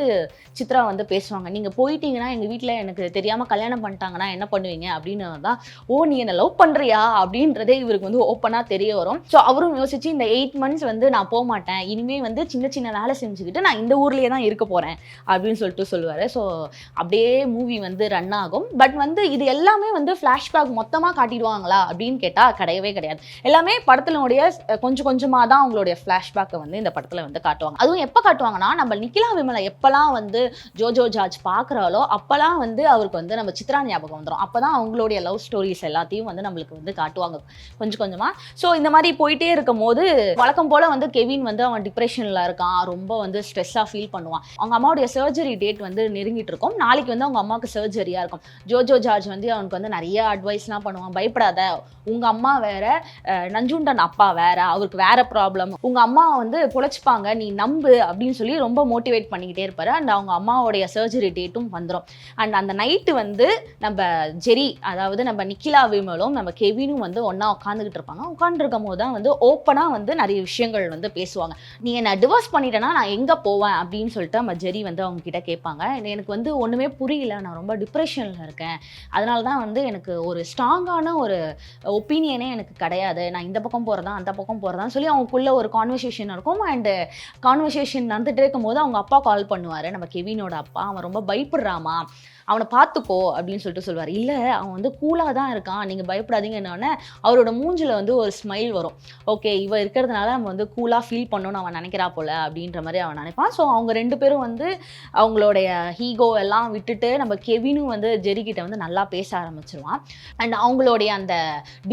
சித்ரா வந்து பேசுவாங்க, நீங்க போயிட்டீங்கன்னா எங்க வீட்ல எனக்கு தெரியாம கல்யாணம் பண்ணிட்டாங்கன்னா என்ன பண்ணுவீங்க அப்படின்னு தான். ஓ நீ என்ன லவ் பண்றியா அப்படின்றதே இவருக்கு வந்து ஓப்பனா தெரிய வரும். ஸோ அவரும் யோசிச்சு இந்த 8 months வந்து நான் போக மாட்டேன், இனிமே வந்து சின்ன சின்ன வேலை செஞ்சுக்கிட்டு நான் இந்த ஊர்லயே தான் இருக்க போறேன் அப்படின்னு சொல்லிட்டு சொல்லுவாரு. ஸோ அப்படியே மூவி வந்து ரன் ஆகும். பட் வந்து இது எல்லாமே வந்து ஃபிளாஷ்பேக் மொத்தமா காட்டிடுவாங்களா அப்படின்னு கேட்டா கிடையவே கிடையாது. எல்லாமே படத்தினுடைய கொஞ்சம் கொஞ்சமா தான் அவங்களுடைய ஃபிளாஷ்பேக்கை வந்து இந்த படத்துல வந்து காட்டுவாங்க. அதுவும் எப்ப காட்டுவாங்கன்னா, நம்ம நிக்கிலா விமலா எப்பெல்லாம் வந்து ஜோஜோ ஜார்ஜ் பாக்குறாலோ அப்பெல்லாம் வந்து அவருக்கு வந்து நம்ம சித்ரா ஞாபகம் வந்துடும். அப்பதான் அவங்களுடைய லவ் ஸ்டோரிஸ் எல்லாத்தையும் வந்து நம்மளுக்கு வந்து காட்டுவாங்க கொஞ்சம் கொஞ்சமா. ஸோ இந்த மாதிரி போயிட்டே இருக்கும் போது வழக்கம் போல வந்து கெவின் வந்து அவன் டிப்ரெஷன்ல இருக்கான், ரொம்ப வந்து ஸ்ட்ரெஸ்ஸா ஃபீல் பண்ணுவான். அவங்க அம்மாவுடைய சர்ஜரி டேட் வந்து நெருங்கிட்டு இருக்கும். நாளைக்கு வந்து அவங்க அம்மாவுக்கு சர்ஜரியா இருக்கும். ஜோஜோ ஜார்ஜ் வந்து அவனுக்கு வந்து நிறைய அட்வைஸ்லாம் பண்ணுவான். பயப்படாத, உங்க அம்மா வேற, நஞ்சுண்டன் அப்பா வேற, அவருக்கு வேற ப்ராப்ளம், உங்க அம்மா வந்து பொழைச்சிப்பாங்க, நீ நம்பு அப்படின்னு சொல்லி ரொம்ப மோட்டிவேட் பண்ணிக்கிட்டே இருப்பாரு. அண்ட் அவங்க அம்மாவுடைய சர்ஜரி டேட்டும் வந்துடும். அண்ட் அந்த நைட்டு வந்து நம்ம ஜெரி, அதாவது நம்ம நிக்கிலா விமலும் நம்ம கெவினும் வந்து ஒன்னா உட்காந்துக்கிட்டு இருப்பாங்க. உட்காந்துருக்கும் போது தான் வந்து ஓப்பனா வந்து நிறைய விஷயங்கள் வந்து பேசுவாங்க. நீ என்ன டிவோர்ஸ் பண்ணிட்டேன்னா நான் எங்க போவேன் அப்படின்னு சொல்லிட்டு நம்ம ஜெரி வந்து அவங்க கிட்ட கேட்பாங்க. எனக்கு வந்து ஒண்ணுமே புரியல, நான் ரொம்ப டிப்ரெஷன்ல இருக்கேன், அதனால தான் வந்து எனக்கு ஒரு ஸ்ட்ராங்கான ஒரு ஒப்பீனியனே எனக்கு கிடையாது, நான் இந்த பக்கம் போகிறதா அந்த பக்கம் போகிறதான்னு சொல்லி அவங்களுக்குள்ள ஒரு கான்வர்சேஷன் இருக்கும். அண்டு கான்வர்சேஷன் நடந்துகிட்டே இருக்கும்போது அவங்க அப்பா கால் பண்ணுவார், நம்ம கெவினோட அப்பா. அவன் ரொம்ப பயப்படுறாமா, அவனை பார்த்துக்கோ அப்படின்னு சொல்லிட்டு சொல்லுவார். இல்லை அவன் வந்து கூலாக தான் இருக்கான், நீங்கள் பயப்படாதீங்கன்னொன்னே அவரோட மூஞ்சில் வந்து ஒரு ஸ்மைல் வரும். ஓகே இவ இருக்கிறதுனால நம்ம வந்து கூலாக ஃபீல் பண்ணணும்னு அவன் நினைக்கிறா போல அப்படின்ற மாதிரி அவன் நினைப்பான். ஸோ அவங்க 2 பேரும் வந்து அவங்களுடைய ஹீகோ எல்லாம் விட்டுட்டு நம்ம கெவினும் வந்து ஜெரி கிட்ட வந்து நல்லா பேச ஆரம்பிச்சிருவான். அண்ட் அவங்களுடைய அந்த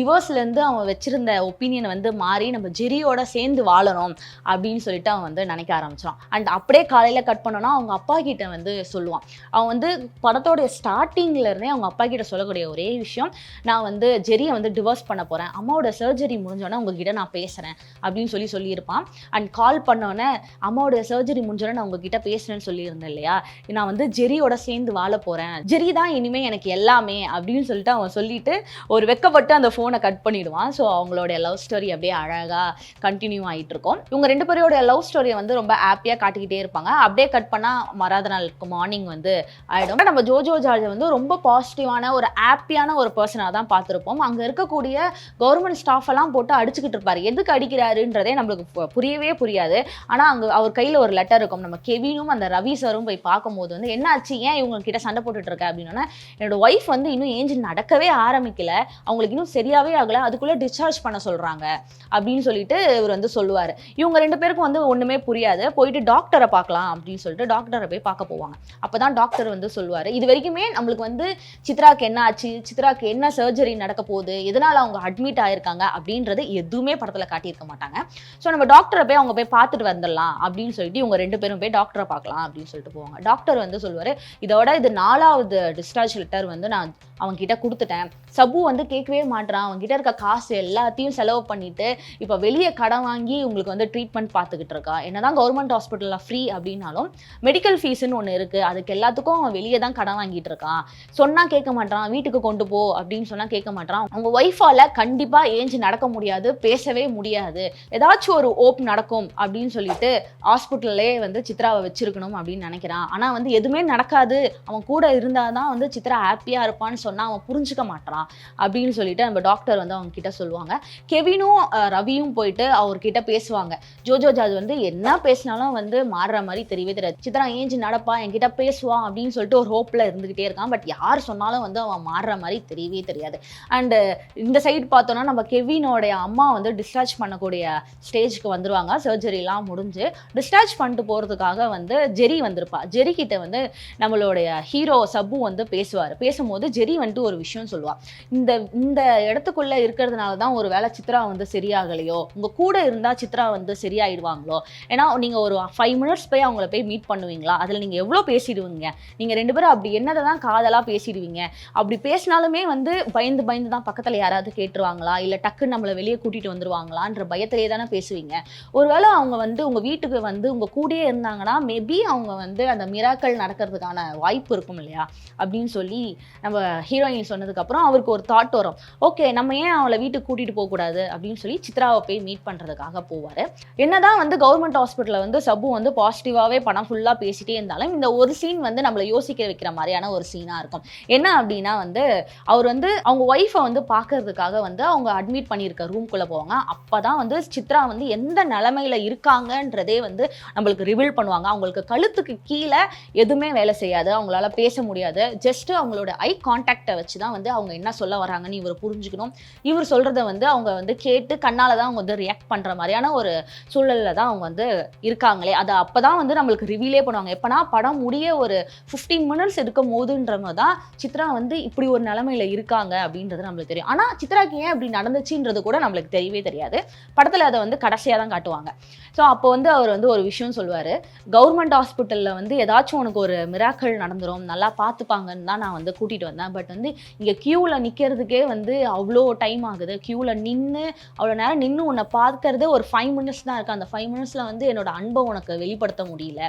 டிவோர்ஸ்லேருந்து அவன் வச்சிருந்த ஒப்பீனியனை வந்து மாறி நம்ம ஜெரியோட சேர்ந்து வாழணும் அப்படின்னு சொல்லிட்டு அவன் வந்து நினைக்க ஆரம்பிச்சிடான். அண்ட் அப்படியே காலையில் கட் பண்ணோன்னா அவங்க அப்பா கிட்ட வந்து சொல்லுவான். அவன் வந்து படத்தோடைய ஸ்டார்டிங்ல இருந்தே அவங்க அப்பா கிட்ட சொல்லக்கூடிய ஒரே விஷயம், நான் வந்து ஜெரியை வந்து டிவோர்ஸ் பண்ண போறேன், அம்மாவோட சர்ஜரி முடிஞ்சோடனே உங்ககிட்ட நான் பேசுறேன் அப்படின்னு சொல்லியிருப்பான். அண்ட் கால் பண்ணோன்னே அம்மாவோட சர்ஜரி முடிஞ்சோடனே நான் உங்ககிட்ட பேசுறேன்னு சொல்லியிருந்தேன் இல்லையா, நான் வந்து ஜெரியோட சேர்ந்து வாழ போறேன், ஜெரி தான் இனிமே எனக்கு எல்லாமே அப்படின்னு சொல்லிட்டு அவன் சொல்லிட்டு ஒரு வெக்கப்பட்டு அந்த ஃபோனை கட் பண்ணிடுவான். ஸோ அவங்களுடைய லவ் ஸ்டோரி அப்படியே அழகா கண்டினியூ ஆகிட்டு இருக்கும். இவங்க 2 பேரோட லவ் ஸ்டோரியை வந்து ரொம்ப ஹாப்பியாக காட்டிக்கிட்டே இருப்பாங்க. அப்படியே கட் பண்ணால் மறாத நாளுக்கு மார்னிங் வந்து ஆகிடும். நம்ம ஜோஜோ ஜார்ஜ் வந்து ரொம்ப பாசிட்டிவான ஒரு ஹாப்பியான ஒரு பர்சனாக தான் பார்த்துருப்போம். அங்கே இருக்கக்கூடிய கவர்மெண்ட் ஸ்டாஃப் எல்லாம் போட்டு அடிச்சுக்கிட்டு இருப்பார். எதுக்கு அடிக்கிறாருன்றதே நம்மளுக்கு புரியவே புரியாது. ஆனால் அங்கே அவர் கையில் ஒரு லெட்டர் இருக்கும். நம்ம கெவினும் அந்த ரவி சாரும் போய் பார்க்கும்போது வந்து என்ன ஆச்சு, ஏன் இவங்க கிட்ட சண்டை போட்டுட்டு இருக்க அப்படின்னா, என்னோட ஒய்ஃப் வந்து இன்னும் ஏஞ்சி நடக்கவே ஆரம்பிக்கல, அவங்களுக்கு இன்னும் சரியாவே ஆகல, அதுக்குள்ளே டிஸ்சார்ஜ் பண்ண சொல்கிறாங்க அப்படின்னு சொல்லிட்டு இவர் வந்து சொல்லுவார். இவங்க 2 பேருக்கும் வந்து ஒன்றுமே புரியாது. போயிட்டு டாக்டரை பார்க்கலாம் அப்படின்னு சொல்லிட்டு டாக்டரை போய் பார்க்க போவாங்க. அப்போ தான் டாக்டர் வந்து சொல்லுவார், இது வரைக்குமே நம்மளுக்கு வந்து சித்ராக்கு என்ன ஆச்சு, சித்ராக்கு என்ன சர்ஜரி நடக்க போகுது, எதனால் அவங்க அட்மிட் ஆகிருக்காங்க அப்படின்றது எதுவுமே படத்தில் காட்டியிருக்க மாட்டாங்க. ஸோ நம்ம டாக்டரை போய் அவங்க போய் பார்த்துட்டு வந்துடலாம் அப்படின்னு சொல்லிட்டு இவங்க 2 பேரும் போய் டாக்டரை பார்க்கலாம் அப்படின்னு சொல்லிட்டு போவாங்க. டாக்டர் வந்து சொல்லுவார், இதோட இது 4வது டிஸ்சார்ஜ் லெட்டர் வந்து நான் அவன்கிட்ட கொடுத்துட்டேன், சபு வந்து கேட்கவே மாட்டான், அவன்கிட்ட இருக்க காசு எல்லாத்தையும் செலவு பண்ணிட்டு இப்போ வெளியே கடன் வாங்கி உங்களுக்கு வந்து ட்ரீட்மெண்ட் பார்த்துக்கிட்டு இருக்கா, என்னதான் கவர்மெண்ட் ஹாஸ்பிட்டலில் ஃப்ரீ அப்படின்னாலும் மெடிக்கல் ஃபீஸ்ன்னு ஒன்று இருக்குது, அதுக்கு எல்லாத்துக்கும் அவன் வெளியே தான் கடன் வாங்கிட்டு இருக்கான், சொன்னா கேட்க மாட்டான், வீட்டுக்கு கொண்டு போ அப்படின்னு சொன்னா கேட்க மாட்டான், அவங்க ஒய்ஃபால கண்டிப்பா ஏஞ்சி நடக்க முடியாது, பேசவே முடியாது, ஏதாச்சும் ஒரு ஓப் நடக்கும் அப்படின்னு சொல்லிட்டு ஹாஸ்பிட்டல்லே வந்து சித்ராவை வச்சிருக்கணும் அப்படின்னு நினைக்கிறான். ஆனா வந்து எதுவுமே நடக்காது, அவன் கூட இருந்தாதான் வந்து சித்ரா ஹாப்பியா இருப்பான்னு சொன்னா அவன் புரிஞ்சுக்க மாட்டான் அப்படின்னு சொல்லிட்டு நம்ம டாக்டர் வந்து அவங்க கிட்ட சொல்லுவாங்க. கெவினும் ரவியும் போயிட்டு அவர்கிட்ட பேசுவாங்க. ஜோஜோ ஜார்ஜ் வந்து என்ன பேசினாலும் வந்து மாறுற மாதிரி தெரியவே தெரியாது. சித்ரா ஏஞ்சி நடப்பா, என்கிட்ட பேசுவான் அப்படின்னு சொல்லிட்டு ஒரு ஹோப்ல இருந்துகிட்டே இருக்கான். பட் யார் சொன்னாலும் வந்து அவன் மாறுற மாதிரி தெரியவே தெரியாது. அண்ட் இந்த சைடு பார்த்தோம்னா நம்ம கெவினோடைய அம்மா வந்து டிஸ்சார்ஜ் பண்ணக்கூடிய ஸ்டேஜ்க்கு வந்துருவாங்க. சர்ஜரிலாம் முடிஞ்சு டிஸ்சார்ஜ் பண்ணிட்டு போகிறதுக்காக வந்து ஜெரி வந்திருப்பா. ஜெரி கிட்ட வந்து நம்மளுடைய ஹீரோ சப்பு வந்து பேசுவார். பேசும்போது ஜெரி செல்வி வந்துட்டு ஒரு விஷயம் சொல்லுவா, இந்த இந்த இடத்துக்குள்ள இருக்கிறதுனால தான் ஒரு வேளை சித்ரா வந்து சரியாகலையோ, உங்க கூட இருந்தா சித்ரா வந்து சரியாயிடுவாங்களோ. ஏன்னா நீங்க ஒரு 5 மினிட்ஸ் போய் அவங்கள போய் மீட் பண்ணுவீங்களா, அதுல நீங்க எவ்வளவு பேசிடுவீங்க, நீங்க 2 பேரும் அப்படி என்னதான் காதலா பேசிடுவீங்க, அப்படி பேசினாலுமே வந்து பயந்து பயந்து தான் பக்கத்துல யாராவது கேட்டுருவாங்களா, இல்ல டக்குன்னு நம்மள வெளியே கூட்டிட்டு வந்துருவாங்களான்ற பயத்திலே தானே பேசுவீங்க. ஒருவேளை அவங்க வந்து உங்க வீட்டுக்கு வந்து உங்க கூடயே இருந்தாங்கன்னா மேபி அவங்க வந்து அந்த மிராக்கள் நடக்கிறதுக்கான வாய்ப்பு இருக்கும் இல்லையா அப்படின்னு சொல்லி நம்ம ஹீரோயின் சொன்னதுக்கு அப்புறம் அவருக்கு ஒரு தாட் வரும். ஓகே, நம்ம ஏன் அவளை வீட்டுக்கு கூட்டிட்டு போக கூடாது அப்படின்னு சொல்லி சித்ராவை போய் மீட் பண்றதுக்காக போவாரு. என்னதான் வந்து கவர்மெண்ட் ஹாஸ்பிட்டல்ல வந்து சபு வந்து பாசிட்டிவாவே படம் ஃபுல்லா பேசிட்டே இருந்தாலும் இந்த ஒரு சீன் வந்து நம்மள யோசிக்க வைக்கிற மாதிரியான ஒரு சீனா இருக்கும். என்ன அப்படின்னா வந்து அவர் வந்து அவங்க ஒய்ஃபை வந்து பார்க்கறதுக்காக வந்து அவங்க அட்மிட் பண்ணியிருக்க ரூம்குள்ள போவாங்க. அப்பதான் வந்து சித்ரா வந்து எந்த நிலைமையில இருக்காங்கன்றதே வந்து நம்மளுக்கு ரிவீல் பண்ணுவாங்க. அவங்களுக்கு கழுத்துக்கு கீழே எதுவுமே வேலை செய்யாது, அவங்களால பேச முடியாது. ஜஸ்ட் அவங்களோட ஐ கான்டாக்டை வச்சு தான் வந்து அவங்க என்ன சொல்ல வராங்கன்னு இவர் புரிஞ்சுக்கணும். இவர் சொல்றத வந்து அவங்க வந்து கேட்டு கண்ணால தான் அவங்க வந்து ரியாக்ட் பண்ற மாதிரியான ஒரு சூழல்ல தான் அவங்க வந்து இருக்காங்களே. அது அப்பதான் வந்து நம்மளுக்கு ரிவீலே பண்ணுவாங்க. எப்பனா படம் முடிய ஒரு 15 மினிட்ஸ் இருக்கும் போதுன்ற மாதிரி தான் சித்ரா வந்து இப்படி ஒரு நிலைமையில இருக்காங்க அப்படின்றது நம்மளுக்கு தெரியும். ஆனா சித்ராக்கு ஏன் அப்படி நடந்துச்சுன்றது கூட நம்மளுக்கு தெரியவே தெரியாது. படத்துல அதை வந்து கடைசியா தான் காட்டுவாங்க. ஸோ அப்போ வந்து அவர் வந்து ஒரு விஷயம் சொல்லுவாரு, கவர்மெண்ட் ஹாஸ்பிட்டல்ல வந்து ஏதாச்சும் உனக்கு ஒரு மிராக்கள் நடந்துரும், நல்லா பார்த்துப்பாங்கன்னு தான் நான் வந்து கூட்டிட்டு வந்தேன். பட் வந்து இங்க கியூல நிக்கிறதுக்கே வந்து அவ்வளோ டைம் ஆகுது. கியூல நின்று அவ்வளோ நேரம் நின்று உன்னை பார்க்கறது ஒரு 5 மினிட்ஸ் தான் இருக்கு. அந்த 5 மினிட்ஸ்ல வந்து என்னோட அன்பை உனக்கு வெளிப்படுத்த முடியல.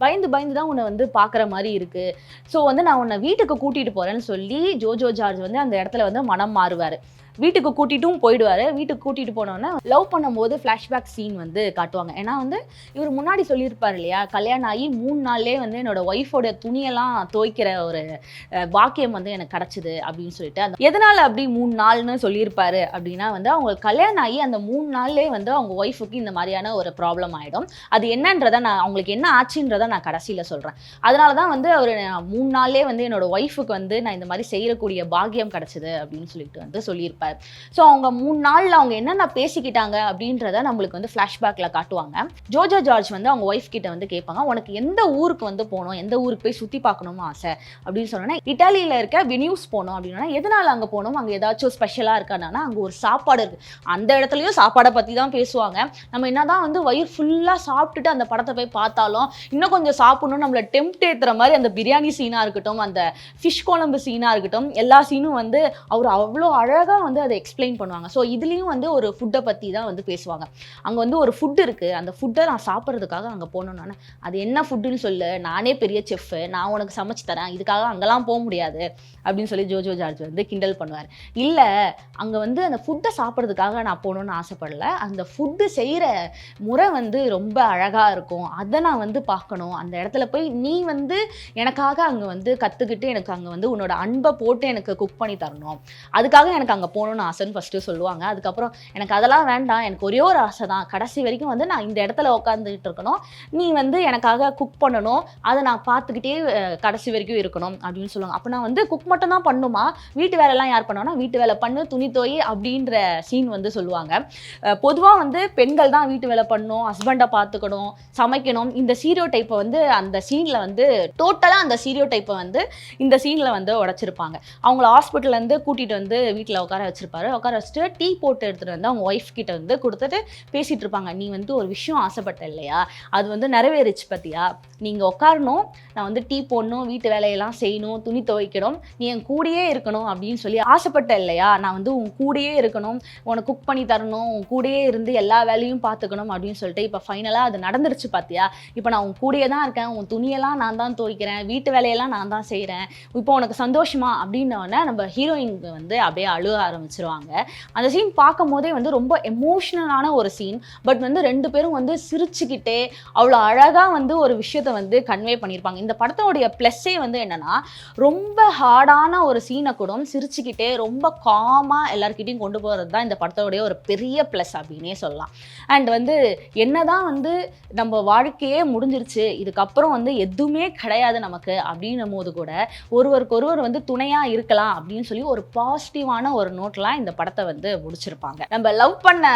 பயந்து பயந்து தான் உன்னை வந்து பார்க்குற மாதிரி இருக்கு. ஸோ வந்து நான் உன்னை வீட்டுக்கு கூட்டிட்டு போறேன்னு சொல்லி ஜோஜோ ஜார்ஜ் வந்து அந்த இடத்துல வந்து மனம் மாறுவாரு. வீட்டுக்கு கூட்டிட்டும் போயிடுவாரு. வீட்டுக்கு கூட்டிட்டு போனோன்னே லவ் பண்ணும்போது ஃப்ளாஷ்பேக் சீன் வந்து காட்டுவாங்க. ஏன்னா வந்து இவர் முன்னாடி சொல்லியிருப்பார் இல்லையா, கல்யாணம் ஆகி 3 நாள்லேயே வந்து என்னோட ஒய்ஃபோட துணியெல்லாம் துவைக்கிற ஒரு பாக்கியம் வந்து எனக்கு கிடச்சிது அப்படின்னு சொல்லிட்டு. அந்த எதனால் அப்படி 3 நாள்னு சொல்லியிருப்பாரு அப்படின்னா வந்து அவங்க கல்யாணம் ஆகி அந்த 3 நாள்லேயே வந்து அவங்க ஒய்ஃபுக்கு இந்த மாதிரியான ஒரு ப்ராப்ளம் ஆகிடும். அது என்னன்றதை நான் அவங்களுக்கு என்ன ஆச்சுன்றதை நான் கடைசியில் சொல்கிறேன். அதனால தான் வந்து அவர் 3 நாள்லேயே வந்து என்னோட ஒய்ஃபுக்கு வந்து நான் இந்த மாதிரி செய்யக்கூடிய பாக்கியம் கிடச்சிது அப்படின்னு சொல்லிட்டு வந்து சொல்லியிருப்பார். ஸோ அவங்க 3 நாள்ல அவங்க என்னென்ன பேசிக்கிட்டாங்க அப்படின்றத நம்மளுக்கு வந்து ஃப்ளாஷ்பேக்ல காட்டுவாங்க. ஜோஜோ ஜார்ஜ் வந்து அவங்க ஒய்ஃப் கிட்ட வந்து கேட்பாங்க, உனக்கு எந்த ஊருக்கு வந்து போகணும், எந்த ஊருக்கு போய் சுற்றி பார்க்கணுமோ ஆசை அப்படின்னு சொன்னோன்னா, இட்டாலியில் இருக்க வெனியூஸ் போகணும் அப்படின்னா, எதனால அங்கே போகணும், அங்கே ஏதாச்சும் ஸ்பெஷலாக இருக்கானா, அங்கே ஒரு சாப்பாடு இருக்குது. அந்த இடத்துலையும் சாப்பாடை பற்றி தான் பேசுவாங்க. நம்ம என்னதான் வந்து வயிறு ஃபுல்லாக சாப்பிட்டுட்டு அந்த படத்தை போய் பார்த்தாலும் இன்னும் கொஞ்சம் சாப்பிடணும் நம்மளை டெம்ப்ட் ஏற்றுற மாதிரி அந்த பிரியாணி சீனாக இருக்கட்டும், அந்த ஃபிஷ் குழம்பு சீனாக இருக்கட்டும், எல்லா சீனும் வந்து அவர் அவ்வளோ அழகாக வந்து அதை எக்ஸ்பிளைன் பண்ணுவாங்க. ஸோ இதுலேயும் வந்து ஒரு ஃபுட்டை பற்றி தான் வந்து பேசுவாங்க. அங்கே வந்து ஒரு ஃபுட் இருக்குது, அந்த ஃபுட்டை நான் சாப்பிட்றதுக்காக அங்கே போகணுன்னு, அது என்ன ஃபுட்டுன்னு சொல்லு, நானே பெரிய செஃப்பு, நான் உனக்கு சமைச்சு தரேன், இதுக்காக அங்கெல்லாம் போக முடியாது அப்படின்னு சொல்லி ஜோஜோ ஜார்ஜ் வந்து கிண்டல் பண்ணுவார். இல்லை, அங்கே வந்து அந்த ஃபுட்டை சாப்பிட்றதுக்காக நான் போகணுன்னு ஆசைப்படல, அந்த ஃபுட்டு செய்கிற முறை வந்து ரொம்ப அழகாக இருக்கும், அதை நான் வந்து பார்க்கணும், அந்த இடத்துல போய் நீ வந்து எனக்காக அங்கே வந்து கற்றுக்கிட்டு எனக்கு அங்கே வந்து உன்னோட அன்பை போட்டு எனக்கு குக் பண்ணி தரணும், அதுக்காக எனக்கு அங்கே போகணுன்னு ஆசைன்னு ஃபஸ்ட்டு சொல்லுவாங்க. அதுக்கப்புறம் எனக்கு அதெல்லாம் வேண்டாம், எனக்கு ஒரே ஒரு ஆசை தான், கடைசி வரைக்கும் வந்து நான் இந்த இடத்துல உட்காந்துக்கிட்டு இருக்கணும், நீ வந்து எனக்காக குக் பண்ணணும், அதை நான் பார்த்துக்கிட்டே கடைசி வரைக்கும் இருக்கணும் அப்படின்னு சொல்லுவாங்க. அப்போ நான் வந்து குக் மட்டும் தான் பண்ணுமா, வீட்டு வேலைலாம் யார் பண்ணுவோன்னா, வீட்டு வேலை பண்ணு, துணி தோய் அப்படின்ற சீன் வந்து சொல்லுவாங்க. பொதுவாக வந்து பெண்கள் தான் வீட்டு வேலை பண்ணணும், ஹஸ்பண்டை பார்த்துக்கணும், சமைக்கணும், இந்த சீரியோ டைப்பை வந்து அந்த சீனில் வந்து டோட்டலாக அந்த சீரியோ டைப்பை வந்து இந்த சீனில் வந்து உடைச்சிருப்பாங்க. அவங்கள ஹாஸ்பிட்டல்லேருந்து கூட்டிகிட்டு வந்து வீட்டில் உட்கார வச்சிருப்பாரு. உட்கார வச்சுட்டு டீ போட்டு எடுத்துகிட்டு வந்து அவங்க ஒய்ஃப் கிட்ட வந்து கொடுத்துட்டு பேசிகிட்டு இருப்பாங்க. நீ வந்து ஒரு விஷயம் ஆசைப்பட்ட இல்லையா, அது வந்து நிறைவேறிச்சு பார்த்தியா, நீங்கள் உட்காரணும், நான் வந்து டீ போடணும், வீட்டு வேலையெல்லாம் செய்யணும், துணி துவைக்கணும், நீ என் கூடயே இருக்கணும் அப்படின்னு சொல்லி ஆசைப்பட்ட இல்லையா, நான் வந்து உன் கூடயே இருக்கணும், உனக்கு குக் பண்ணி தரணும், உன் கூடயே இருந்து எல்லா வேலையும் பார்த்துக்கணும் அப்படின்னு சொல்லிட்டு இப்போ ஃபைனலாக அது நடந்துருச்சு பார்த்தியா, இப்போ நான் உன் கூடயே தான் இருக்கேன், உன் துணியெல்லாம் நான் தான் துவைக்கிறேன், வீட்டு வேலையெல்லாம் நான் தான் செய்கிறேன், இப்போ உனக்கு சந்தோஷமா அப்படின்னோடனே நம்ம ஹீரோயினுக்கு வந்து அப்படியே அழுக ஆரம்பிச்சிருவாங்க. அந்த சீன் பார்க்கும் போதே வந்து ரொம்ப எமோஷ்னலான ஒரு சீன். பட் வந்து 2 பேரும் வந்து சிரிச்சுக்கிட்டே அவ்வளோ அழகாக வந்து ஒரு விஷயத்தை வந்து கன்வே பண்ணியிருப்பாங்க. இந்த படத்தோடைய ப்ளஸ்ஸே வந்து என்னன்னா, ரொம்ப ஹார்டான ஒரு சீனை கூட சிரிச்சுக்கிட்டே ரொம்ப காமாக எல்லாருக்கிட்டையும் கொண்டு போகிறது தான் இந்த படத்தோடைய ஒரு பெரிய ப்ளஸ் அப்படின்னே சொல்லலாம். அண்ட் வந்து என்னதான் வந்து நம்ம வாழ்க்கையே முடிஞ்சிருச்சு, இதுக்கப்புறம் வந்து எதுவுமே கிடையாது நமக்கு அப்படின்னும் போது கூட ஒருவருக்கு ஒருவர் வந்து துணையாக இருக்கலாம் அப்படின்னு சொல்லி ஒரு பாசிட்டிவான ஒரு நோட் நோட்லாம் இந்த படத்தை வந்து முடிச்சிருப்பாங்க. நம்ம லவ் பண்ண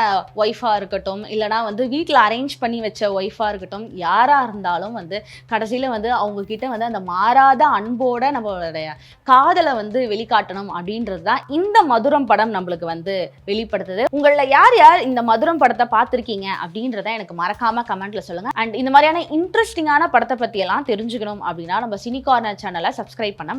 ஒய்ஃபா இருக்கட்டும், இல்லைனா வந்து வீட்டில் அரேஞ்ச் பண்ணி வச்ச ஒய்ஃபா இருக்கட்டும், யாரா இருந்தாலும் வந்து கடைசியில வந்து அவங்க கிட்ட வந்து அந்த மாறாத அன்போட நம்மளுடைய காதலை வந்து வெளிக்காட்டணும் அப்படின்றது தான் இந்த மதுரம் படம் நம்மளுக்கு வந்து வெளிப்படுத்துது. உங்களில் யார் யார் இந்த மதுரம் படத்தை பார்த்துருக்கீங்க அப்படின்றத எனக்கு மறக்காம கமெண்ட்ல சொல்லுங்க. அண்ட் இந்த மாதிரியான இன்ட்ரெஸ்டிங்கான படத்தை பத்தி எல்லாம் தெரிஞ்சுக்கணும் அப்படின்னா நம்ம சினி கார்னர் சேனலை சப்ஸ்கிரைப் பண்ண